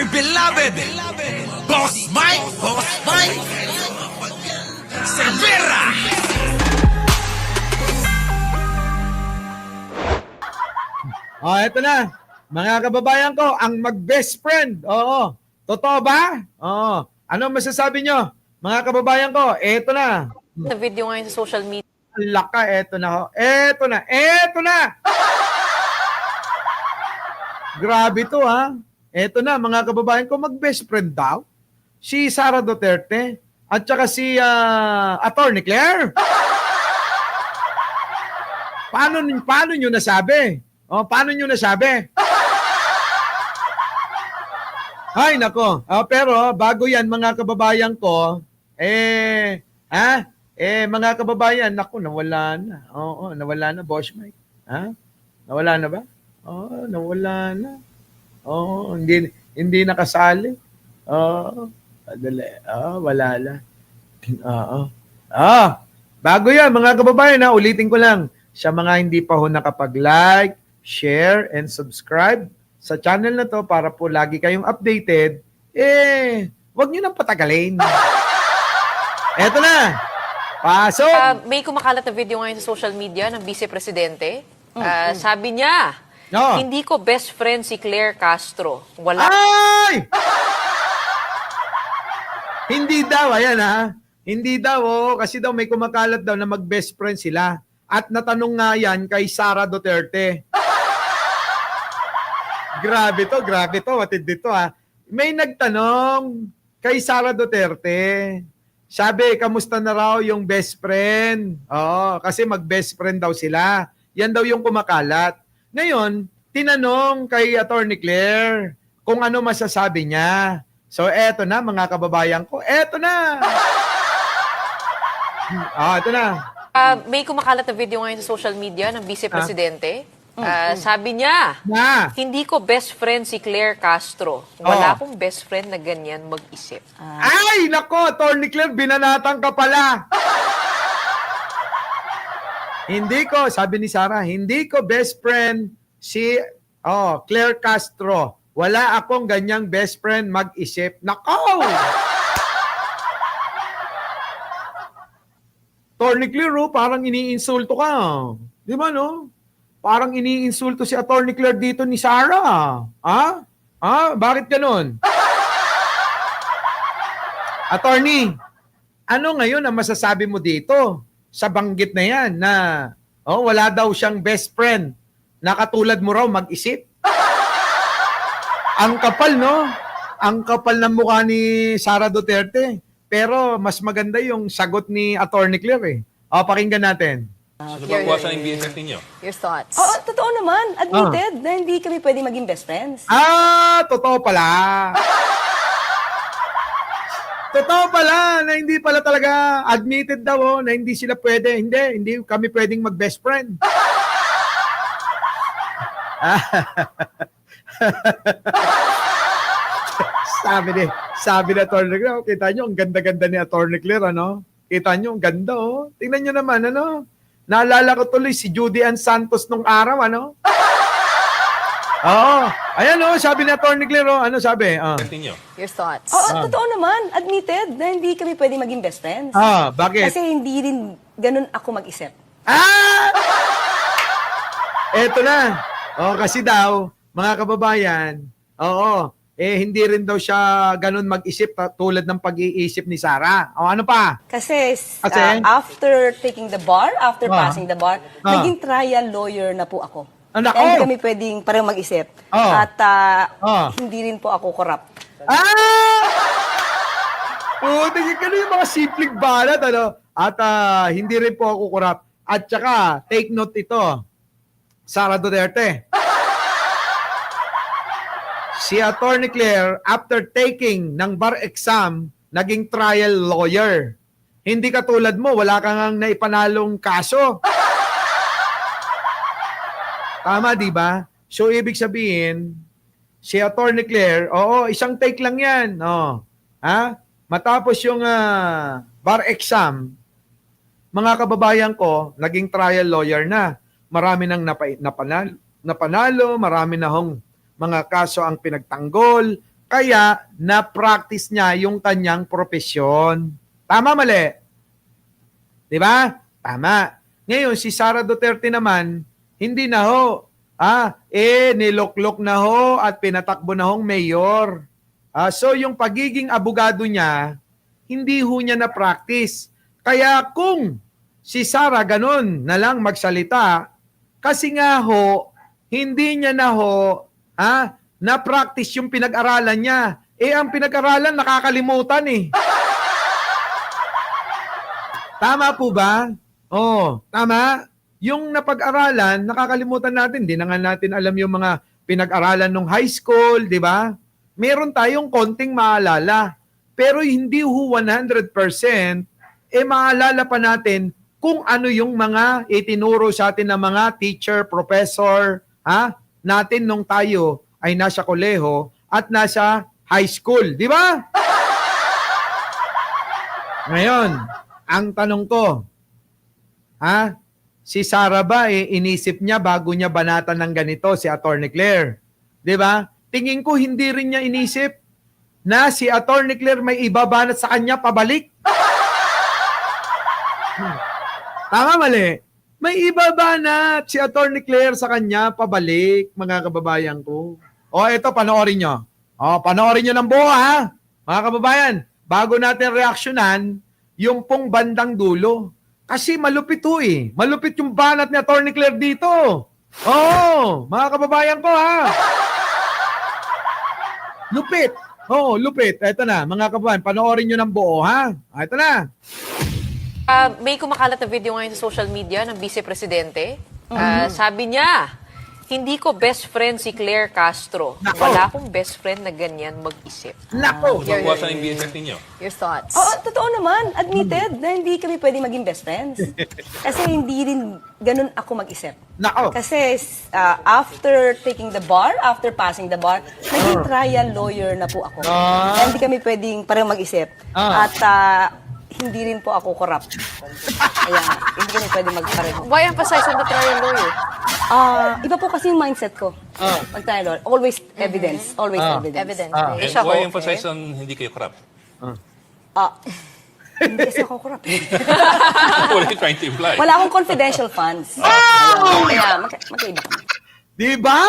beloved Boss Mike Cervera. Eto na. Mga kababayan ko, ang mag-best friend. Oo. Totoo ba? Oo. Ano masasabi nyo? Mga kababayan ko, eto na. Sa video ngayon sa social media. Laka, eto na ho. Eto na. Eto na! Grabe to ha. Eto na, mga kababayan ko, mag-best friend daw. Si Sara Duterte at saka si Atty. Claire. Paano nyo nasabi? Paano nyo nasabi? Ay, nako. Pero bago yan, mga kababayan ko, mga kababayan, naku, nawala na. Oo, nawala na, Boss Mike. Ha? Nawala na ba? Oo, nawala na. Oo, hindi nakasali. Oo, padali. Oo, wala na. Oo. Bago yan, mga kababayan, ulitin ko lang. Sa mga hindi pa ho nakapag-like, share, and subscribe sa channel na to para po lagi kayong updated, wag nyo nang patagalin. Eto na. Pasok. May kumakalat na video ngayon sa social media ng Vice Presidente. Sabi niya, hindi ko best friend si Claire Castro. Wala. Ay! Hindi daw, ayan ha. Hindi daw, kasi daw may kumakalat daw na mag-best friend sila. At natanong nga yan kay Sara Duterte. Grabe to, matindi to ha. May nagtanong kay Sara Duterte. Sabi, kamusta na raw yung best friend? Oo, kasi mag-best friend daw sila. Yan daw yung kumakalat. Ngayon, tinanong kay Atty. Claire kung ano masasabi niya. So, eto na mga kababayan ko. Eto na! Eto na. May kumakalat na video ngayon sa social media ng Vice Presidente. Sabi niya, hindi ko best friend si Claire Castro. Wala akong best friend na ganyan mag-isip. Ay, nako, Atty. Claire, binanatang ka pala. Hindi ko, sabi ni Sara, hindi ko best friend si Claire Castro. Wala akong ganyang best friend mag-isip. Nako! Atty. Claire, parang iniinsulto ka. Di ba, no? Parang iniinsulto si Atty. Claire dito ni Sara. Bakit ganun? Attorney, ano ngayon ang masasabi mo dito sa banggit na yan na wala daw siyang best friend na katulad mo raw mag-isip? Ang kapal, no? Ang kapal ng mukha ni Sara Duterte. Pero mas maganda yung sagot ni Atty. Claire pakinggan natin. Ano ba kuwasan yung BFF ninyo? Your thoughts? Oo, totoo naman. Admitted na hindi kami pwedeng maging best friends. Totoo pala. Totoo pala na hindi pala talaga admitted daw na hindi sila pwede. Hindi kami pwedeng mag-best friend. Sabi ni Atty. Claire, kita nyo, ang ganda-ganda ni Atty. Claire, ano? Kita nyo, ang ganda, Tingnan nyo naman, ano? Naalala ko tuloy si Judy Ann Santos nung araw, ano? Ayan, sabi ni Atty. Claire, ano sabi? Your thoughts? Oo, totoo naman. Admitted na hindi kami pwedeng maging best friends. Bakit? Kasi hindi rin ganun ako mag-isip. Eto na. Kasi daw, mga kababayan, hindi rin daw siya ganun mag-isip tulad ng pag-iisip ni Sara. Ano pa? Kasi after taking the bar, after passing the bar, naging trial lawyer na po ako. Hindi kami pwedeng parang mag-isip. At hindi rin po ako corrupt. Tingin ka na yung mga simpleng balat, ano? At hindi rin po ako corrupt. At saka, take note ito, Sara Duterte. Si Atty. Claire, after taking ng bar exam, naging trial lawyer. Hindi katulad mo, wala kang naipanalong kaso. Tama, di ba? So, ibig sabihin, si Atty. Claire, isang take lang yan. Matapos yung bar exam, mga kababayan ko, naging trial lawyer na. Marami nang napanalo, marami na hong mga kaso ang pinagtanggol, Kaya na-practice niya yung kanyang profesyon. Tama, mali? Di ba? Tama. Ngayon, si Sara Duterte naman, hindi na ho. Niloklok na ho at pinatakbo na hong mayor. So, yung pagiging abogado niya, hindi ho niya na-practice. Kaya kung si Sara ganun na lang magsalita, kasi nga ho, hindi niya na ho, na-practice yung pinag-aralan niya. Ang pinag-aralan, nakakalimutan eh. Tama po ba? Tama. Yung napag-aralan, nakakalimutan natin. Di na nga natin alam yung mga pinag-aralan nung high school, di ba? Meron tayong konting maalala. Pero hindi ho 100%, maalala pa natin kung ano yung mga itinuro sa atin ng mga teacher, professor, natin nung tayo ay nasa koleho at nasa high school. Di ba? Ngayon, ang tanong ko, si Sara ba inisip niya bago niya banatan ng ganito si Attorney Claire? 'Di ba? Tingin ko hindi rin niya inisip na si Attorney Claire may ibabanat sa kanya pabalik. Tama, mali? May ibabanat si Attorney Claire sa kanya pabalik, mga kababayan ko. Ito, panoorin nyo. Panoorin nyo ng buo, ha? Mga kababayan, bago natin reaksyonan, yung pong bandang dulo. Kasi malupit ho eh. Malupit yung banat ni Attorney Claire dito. Mga kababayan ko, ha? Lupit. Lupit. Ito na, mga kababayan, panoorin nyo ng buo, ha? Ito na. May kumakalat na video ngayon sa social media ng Vice Presidente. Sabi niya, hindi ko best friend si Claire Castro. Nako. Wala akong best friend na ganyan mag-isip. Nako! Magbawasan yung BFF ninyo. Your thoughts? Totoo naman. Admitted na hindi kami pwede maging best friends. Kasi hindi rin ganun ako mag-isip. Nako! Kasi after taking the bar, after passing the bar, naging trial lawyer na po ako. Kaya hindi kami pwedeng parang mag-isip. At hindi rin po ako corrupt. Kaya hindi kami pwedeng magpareho. Why emphasize on the trial lawyer? Iba po kasi yung mindset ko. Pag-trial lawyer. Always evidence. Always evidence. Evidence. And Siya why ho, emphasize on hindi kayo corrupt? Hindi kasi ako corrupt. What are you trying to imply? Wala akong confidential funds. Kaya magkaiba kami. Di ba?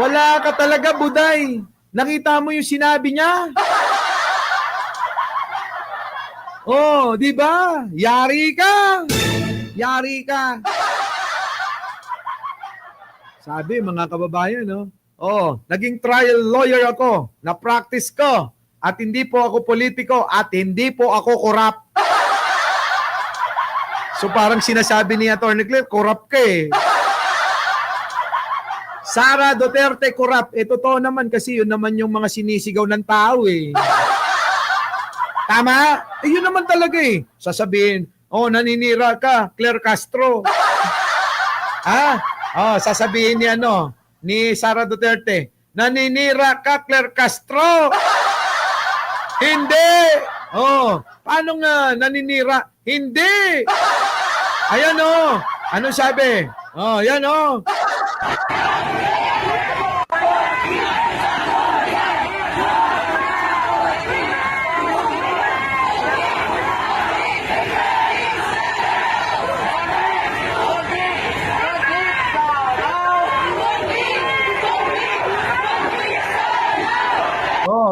Wala ka talaga, Buday. Nakita mo yung sinabi niya? Di ba? Yari ka. Yari ka. Sabi, mga kababayan, naging trial lawyer ako. Na-practice ko. At hindi po ako politiko. At hindi po ako corrupt. So parang sinasabi ni Attorney Claire, corrupt ka eh. Sara Duterte corrupt. Totoo naman kasi yun naman yung mga sinisigaw ng tao eh. Tama? Yun naman talaga eh. Sasabihin, naninira ka, Claire Castro. Sasabihin ni Sara Duterte, naninira ka, Claire Castro. Hindi. Paano nga naninira? Hindi. Ayan Ano sabi? Yan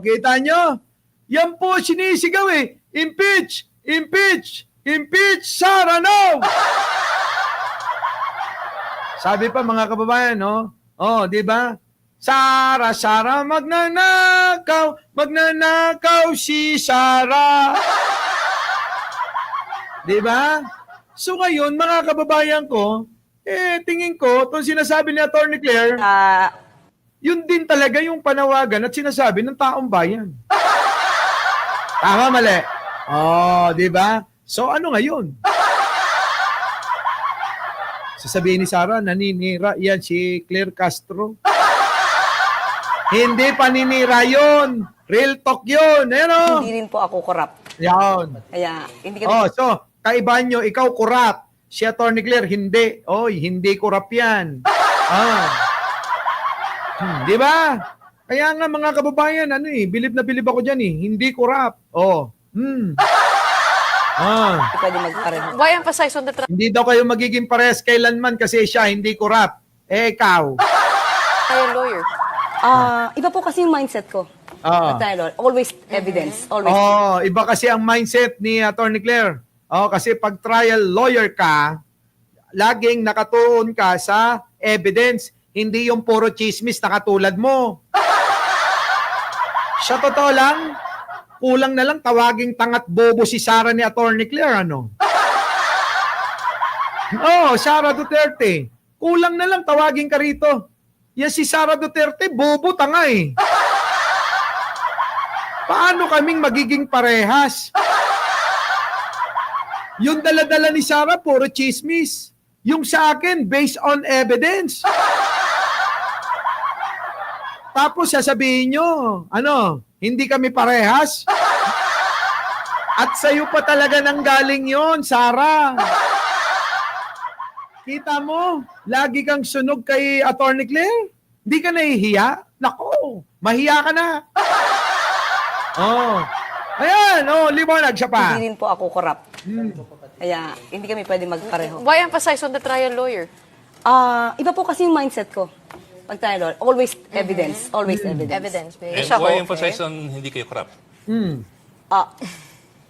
kita nyo? Yan po sinisigaw eh. Impeach! Impeach! Impeach! Sara, no! Sabi pa mga kababayan, di ba? Sara, magnanakaw si Sara. Di ba? So ngayon, mga kababayan ko, tingin ko, itong sinasabi ni Attorney Claire, yun din talaga yung panawagan at sinasabi ng taong bayan. Tama, mali? Di ba? So ano ngayon? Sasabihin ni Sara, naninira yan si Claire Castro. Hindi paninira yun. Real talk yun. Hindi rin po ako corrupt. Yan. Kaya hindi kami... So, kaibahan nyo, ikaw corrupt. Si Attorney Claire, hindi. Hindi corrupt yan. Di ba? Kaya nga mga kababayan, bilib na bilib ako dyan Hindi corrupt. Pwede magpareho. Why emphasize on the Hindi daw kayo magiging parehas kailanman kasi siya hindi corrupt. Ikaw. trial lawyer? Iba po kasi yung mindset ko. Trial lawyer. Always evidence. Always. Iba kasi ang mindset ni Attorney Claire. Kasi pag trial lawyer ka, laging nakatuon ka sa evidence, hindi yung puro chismis na katulad mo. Sa totoo lang, kulang na lang tawaging tangat bobo si Sara ni Attorney Claire, Sara Duterte. Kulang na lang tawagin ka rito. Yan si Sara Duterte, bobo tanga Paano kaming magiging parehas? Yung dala-dala ni Sara, puro chismis. Yung sa akin, based on evidence. Tapos sasabihin nyo, hindi kami parehas? At sa'yo pa talaga nang galing yon, Sara. Kita mo, lagi kang sunog kay Attorney Claire. Hindi ka nahihiya? Nako, mahiya ka na. Ayan, liwanag siya pa. Hindi rin po ako corrupt. Kaya hindi kami pwede magpareho. Why emphasize on the trial lawyer? Iba po kasi yung mindset ko. Pag trial lawyer, always evidence. Always evidence. Evidence. And Siya why ho, emphasize on hindi kayo corrupt?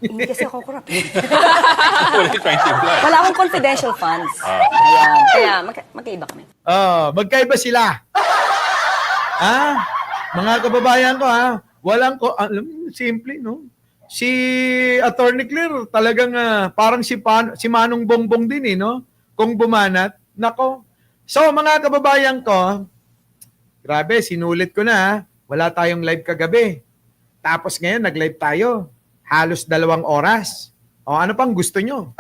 Hindi kasi ako corrupt. What are you trying to imply? Wala akong confidential funds. Ayan. Kaya magkaiba kami. Magkaiba sila. Mga kababayan ko, walang simple, no? Si Attorney Claire talagang parang si Manong Bongbong din, no? Kung bumanat, nako. So, mga kababayan ko, grabe, sinulit ko na, wala tayong live kagabi. Tapos ngayon, nag-live tayo. Halos 2 oras. Ano pang gusto nyo?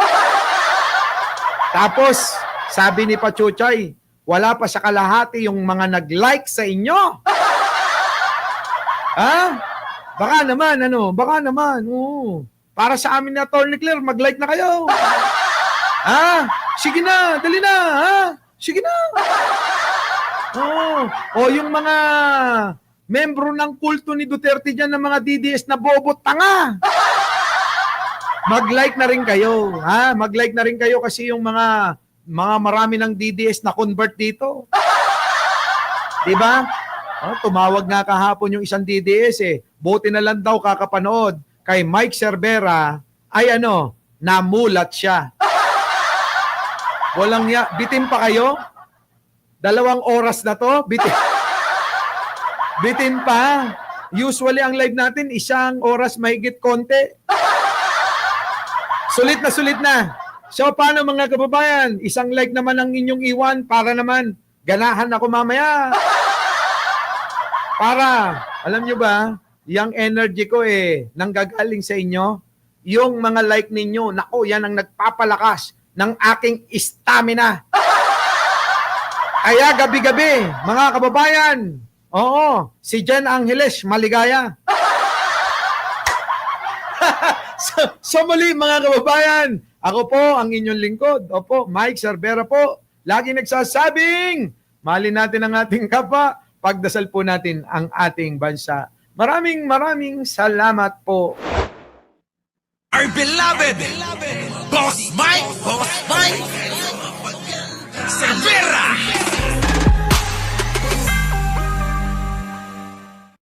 Tapos, sabi ni Pachuchay, wala pa sa kalahati yung mga nag-like sa inyo. Baka naman, Baka naman, Para sa amin na Attorney Claire, mag-like na kayo. Sige na, dali na, Sige na. Yung mga membro ng kulto ni Duterte dyan ng mga DDS na bobo tanga. Mag-like na rin kayo, Mag-like na rin kayo kasi yung mga marami ng DDS na convert dito. 'Di ba? Tumawag nga kahapon yung isang DDS Buti na lang daw kakapanood kay Mike Cervera ay namulat siya. Walang bitin pa kayo? 2 oras na to? Bitin pa. Usually ang live natin 1 oras mahigit konti. Sulit na. So paano mga kababayan? 1 like naman ang inyong iwan para naman ganahan ako mamaya. Para, alam nyo ba, yung energy ko nanggagaling sa inyo. Yung mga like ninyo, nako, yan ang nagpapalakas ng aking stamina. Kaya gabi-gabi, mga kababayan, si Jen Angeles, maligaya. So muli mga kababayan, ako po ang inyong lingkod. Mike Cervera po. Lagi nagsasabing, mahalin natin ang ating kapwa, pagdasal po natin ang ating bansa. Maraming salamat po. Our beloved Boss Mike Cervera.